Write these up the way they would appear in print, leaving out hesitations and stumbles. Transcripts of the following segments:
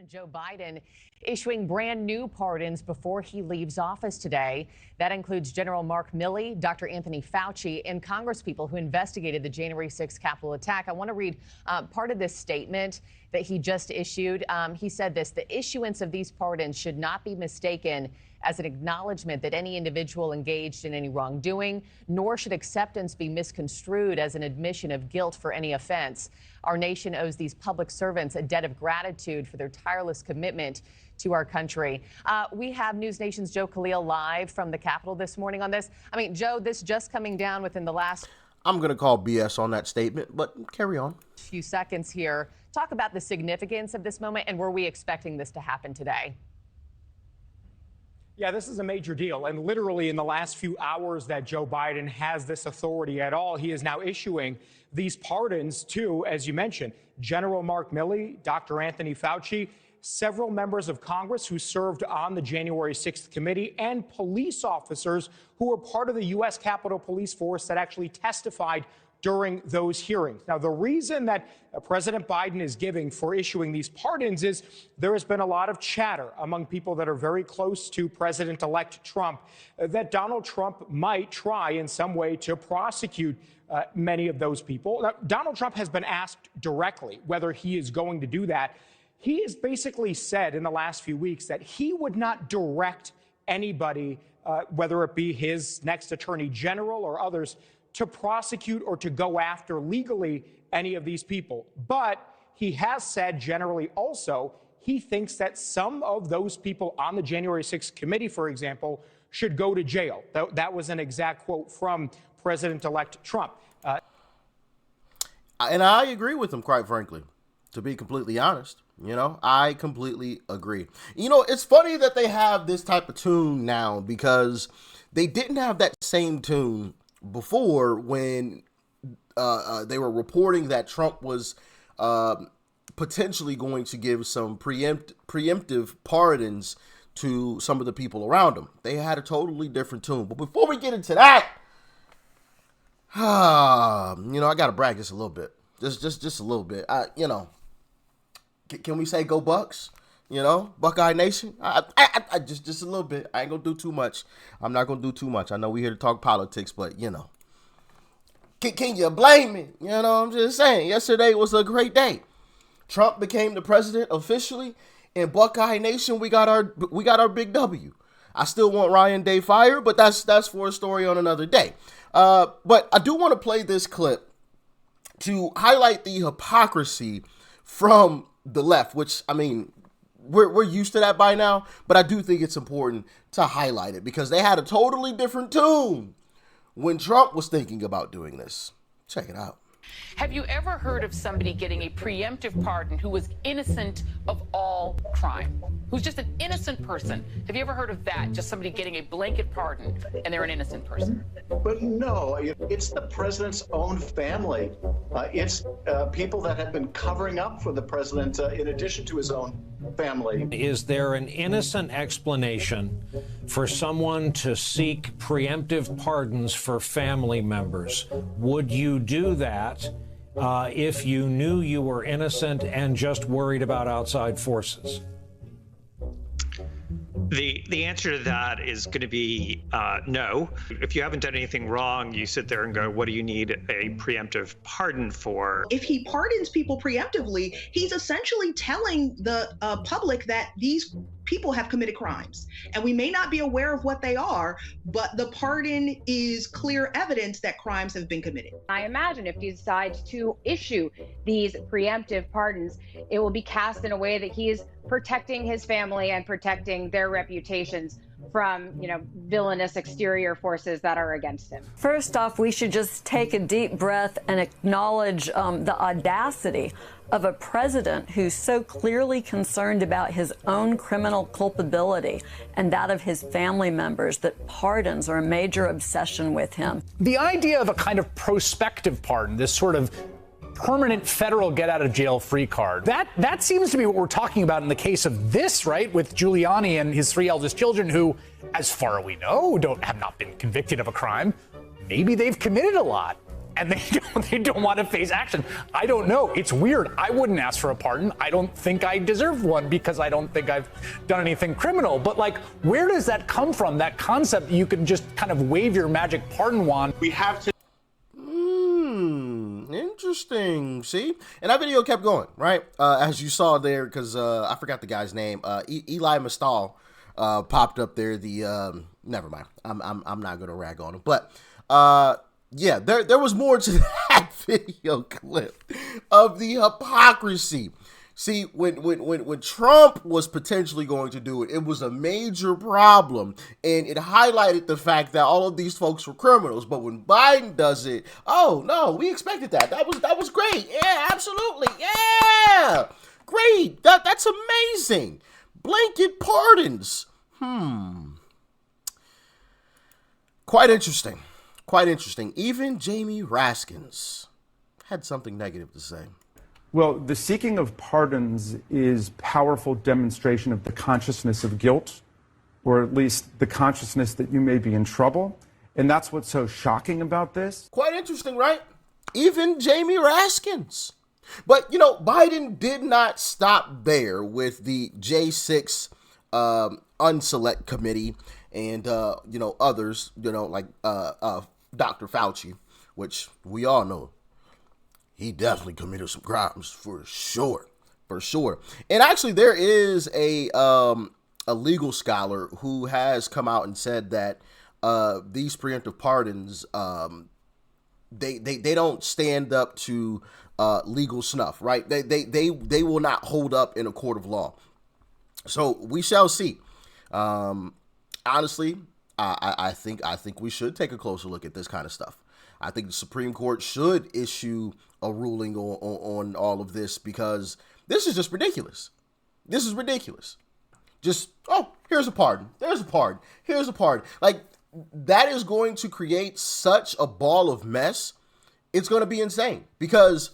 President Joe Biden issuing brand new pardons before he leaves office today. That includes General Mark Milley, Dr. Anthony Fauci, and congresspeople who investigated the January 6th Capitol attack. I want to read part of this statement that he just issued. He said this: the issuance of these pardons should not be mistaken as an acknowledgement that any individual engaged in any wrongdoing, nor should acceptance be misconstrued as an admission of guilt for any offense. Our nation owes these public servants a debt of gratitude for their tireless commitment to our country. We have News Nation's Joe Khalil live from the Capitol this morning on this. I mean, Joe, this just coming down within the last... I'm going to call BS on that statement, but carry on. Few seconds here. Talk about the significance of this moment, and were we expecting this to happen today? Yeah, this is a major deal. And literally in the last few hours that Joe Biden has this authority at all, he is now issuing these pardons to, as you mentioned, General Mark Milley, Dr. Anthony Fauci, several members of Congress who served on the January 6th committee, and police officers who were part of the U.S. Capitol Police Force that actually testified during those hearings. Now, the reason that President Biden is giving for issuing these pardons is there has been a lot of chatter among people that are very close to President-elect Trump that Donald Trump might try in some way to prosecute many of those people. Now, Donald Trump has been asked directly whether he is going to do that. He has basically said in the last few weeks that he would not direct anybody, whether it be his next attorney general or others, to prosecute or to go after legally any of these people. But he has said generally also he thinks that some of those people on the January 6th committee, for example, should go to jail. That was an exact quote from President-elect Trump. And I agree with him, quite frankly, to be completely honest. You know, I completely agree. You know, it's funny that they have this type of tune now because they didn't have that same tune before when they were reporting that Trump was potentially going to give some preemptive pardons to some of the people around him. They had a totally different tune. But before we get into that, you know, I got to brag just a little bit. Just a little bit. Can we say go Bucks? You know, Buckeye Nation. I just a little bit. I ain't gonna do too much. I'm not gonna do too much. I know we here to talk politics, but you know, can you blame me? You know, I'm just saying. Yesterday was a great day. Trump became the president officially. In Buckeye Nation, we got our big W. I still want Ryan Day fired, but that's for a story on another day. But I do want to play this clip to highlight the hypocrisy from the left, which, I mean, we're used to that by now, but I do think it's important to highlight it because they had a totally different tune when Trump was thinking about doing this. Check it out. Have you ever heard of somebody getting a preemptive pardon who was innocent of all crime? Who's just an innocent person? Have you ever heard of that? Just somebody getting a blanket pardon and they're an innocent person? But no, it's the president's own family. It's people that have been covering up for the president in addition to his own family. Is there an innocent explanation for someone to seek preemptive pardons for family members? Would you do that if you knew you were innocent and just worried about outside forces? The answer to that is going to be no. If you haven't done anything wrong, you sit there and go, what do you need a preemptive pardon for? If he pardons people preemptively, he's essentially telling the public that these people have committed crimes. And we may not be aware of what they are, but the pardon is clear evidence that crimes have been committed. I imagine if he decides to issue these preemptive pardons, it will be cast in a way that he is protecting his family and protecting their reputations from, villainous exterior forces that are against him. First off, we should just take a deep breath and acknowledge the audacity of a president who's so clearly concerned about his own criminal culpability and that of his family members that pardons are a major obsession with him. The idea of a kind of prospective pardon, this sort of permanent federal get-out-of-jail-free card. That seems to be what we're talking about in the case of this, right, with Giuliani and his 3 eldest children who, as far as we know, have not been convicted of a crime. Maybe they've committed a lot. and they don't want to face action. I don't know. It's weird. I wouldn't ask for a pardon. I don't think I deserve one because I don't think I've done anything criminal. But like, where does that come from? That concept that you can just kind of wave your magic pardon wand. We have to. Interesting. See, and that video kept going, right? As you saw there, because I forgot the guy's name. Eli Mastal popped up there. The never mind. I'm not gonna rag on him, but yeah, there was more to that video clip of the hypocrisy. See, when Trump was potentially going to do it, it was a major problem, and it highlighted the fact that all of these folks were criminals. But when Biden does it, oh no, we expected that. That was great. Yeah, absolutely. Yeah, great. That's amazing. Blanket pardons. Quite interesting. Quite interesting. Even Jamie Raskins had something negative to say. Well, the seeking of pardons is powerful demonstration of the consciousness of guilt, or at least the consciousness that you may be in trouble. And that's what's so shocking about this. Quite interesting, right? Even Jamie Raskins. But, you know, Biden did not stop there with the J6 unselect committee and, you know, others, you know, like Dr. Fauci, which we all know. He definitely committed some crimes for sure. And actually, there is a legal scholar who has come out and said that these preemptive pardons, they don't stand up to legal snuff, right? They will not hold up in a court of law. So we shall see. Honestly, I think we should take a closer look at this kind of stuff. I think the Supreme Court should issue a ruling on all of this, because this is just ridiculous. This is ridiculous. Just, oh, here's a pardon. There's a pardon. Here's a pardon. Like, that is going to create such a ball of mess. It's going to be insane, because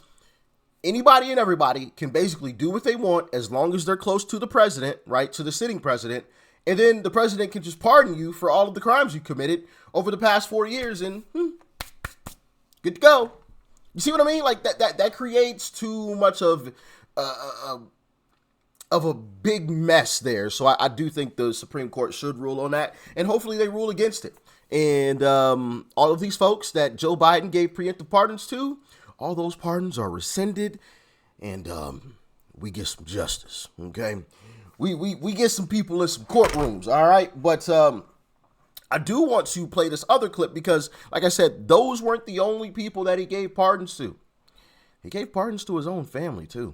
anybody and everybody can basically do what they want as long as they're close to the president, right, to the sitting president. And then the president can just pardon you for all of the crimes you committed over the past 4 years, and good to go. You see what I mean? Like that creates too much of a big mess there. So I do think the Supreme Court should rule on that, and hopefully they rule against it. And all of these folks that Joe Biden gave preemptive pardons to, all those pardons are rescinded, and we get some justice. Okay, we get some people in some courtrooms. All right, but I do want to play this other clip because, like I said, those weren't the only people that he gave pardons to. He gave pardons to his own family, too.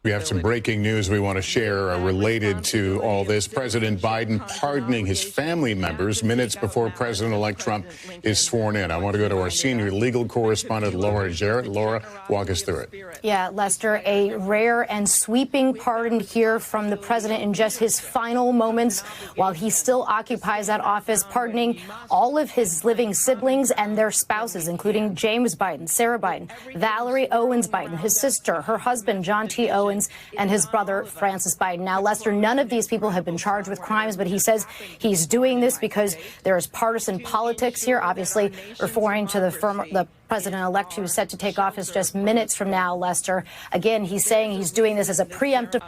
We have some breaking news we want to share related to all this. President Biden pardoning his family members minutes before President-elect Trump is sworn in. I want to go to our senior legal correspondent, Laura Jarrett. Laura, walk us through it. Yeah, Lester, a rare and sweeping pardon here from the president in just his final moments while he still occupies that office, pardoning all of his living siblings and their spouses, including James Biden, Sarah Biden, Valerie Owens Biden, his sister, her husband, John T. Owens, and his brother, Francis Biden. Now, Lester, none of these people have been charged with crimes, but he says he's doing this because there is partisan politics here, obviously referring to the president-elect who's set to take office just minutes from now, Lester. Again, he's saying he's doing this as a preemptive.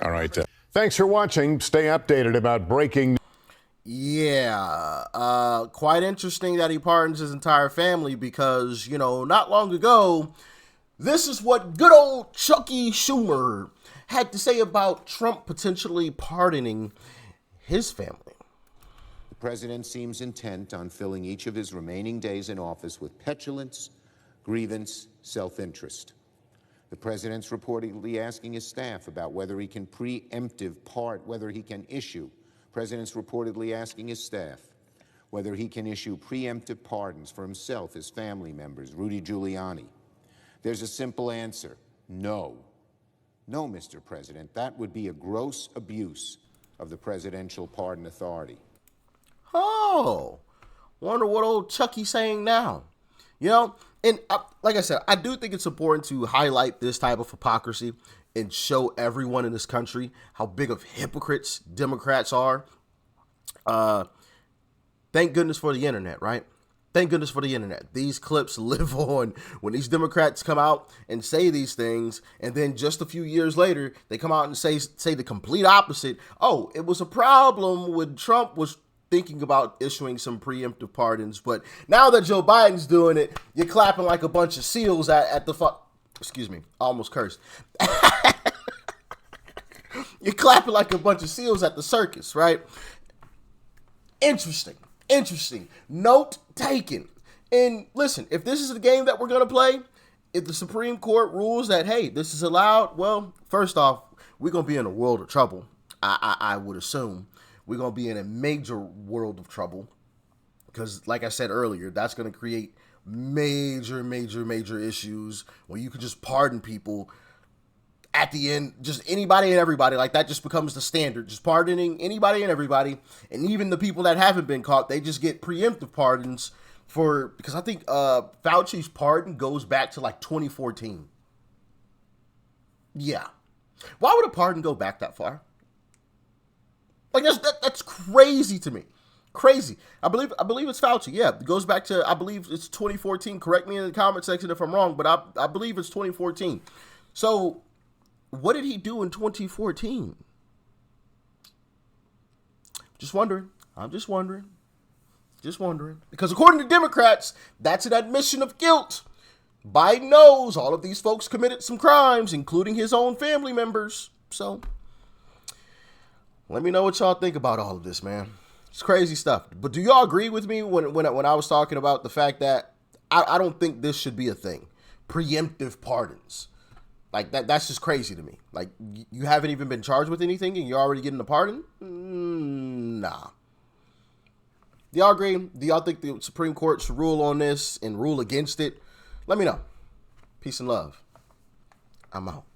All right. Thanks for watching. Stay updated about breaking. Yeah, quite interesting that he pardons his entire family because, you know, not long ago, this is what good old Chucky Schumer had to say about Trump potentially pardoning his family. The president seems intent on filling each of his remaining days in office with petulance, grievance, self-interest. The president's reportedly asking his staff about whether he can whether he can issue. President's reportedly asking his staff whether he can issue preemptive pardons for himself, his family members, Rudy Giuliani. There's a simple answer: no. No, Mr. President, that would be a gross abuse of the presidential pardon authority. Oh, wonder what old Chucky's saying now. You know, and like I said, I do think it's important to highlight this type of hypocrisy and show everyone in this country how big of hypocrites Democrats are. Thank goodness for the internet, right? Thank goodness for the internet. These clips live on when these Democrats come out and say these things, and then just a few years later, they come out and say the complete opposite. Oh, it was a problem when Trump was thinking about issuing some preemptive pardons, but now that Joe Biden's doing it, you're clapping like a bunch of seals at the excuse me, I almost cursed. You're clapping like a bunch of seals at the circus, right? Interesting. Note taken. And listen, if this is the game that we're going to play, if the Supreme Court rules that, hey, this is allowed, well, first off, we're going to be in a world of trouble. I would assume we're going to be in a major world of trouble because, like I said earlier, that's going to create major issues where you can just pardon people at the end, just anybody and everybody. Like, that just becomes the standard, just pardoning anybody and everybody. And even the people that haven't been caught, they just get preemptive pardons because I think Fauci's pardon goes back to like 2014. Yeah. Why would a pardon go back that far? Like, that's crazy to me. Crazy. I believe it's Fauci. Yeah, it goes back to, I believe it's 2014. Correct me in the comment section if I'm wrong, but I believe it's 2014. So what did he do in 2014? I'm just wondering. Because according to Democrats, that's an admission of guilt. Biden knows all of these folks committed some crimes, including his own family members. So let me know what y'all think about all of this, man. It's crazy stuff. But do y'all agree with me when I was talking about the fact that I don't think this should be a thing? Preemptive pardons. Like, that's just crazy to me. Like, you haven't even been charged with anything and you're already getting a pardon? Nah. Do y'all agree? Do y'all think the Supreme Court should rule on this and rule against it? Let me know. Peace and love. I'm out.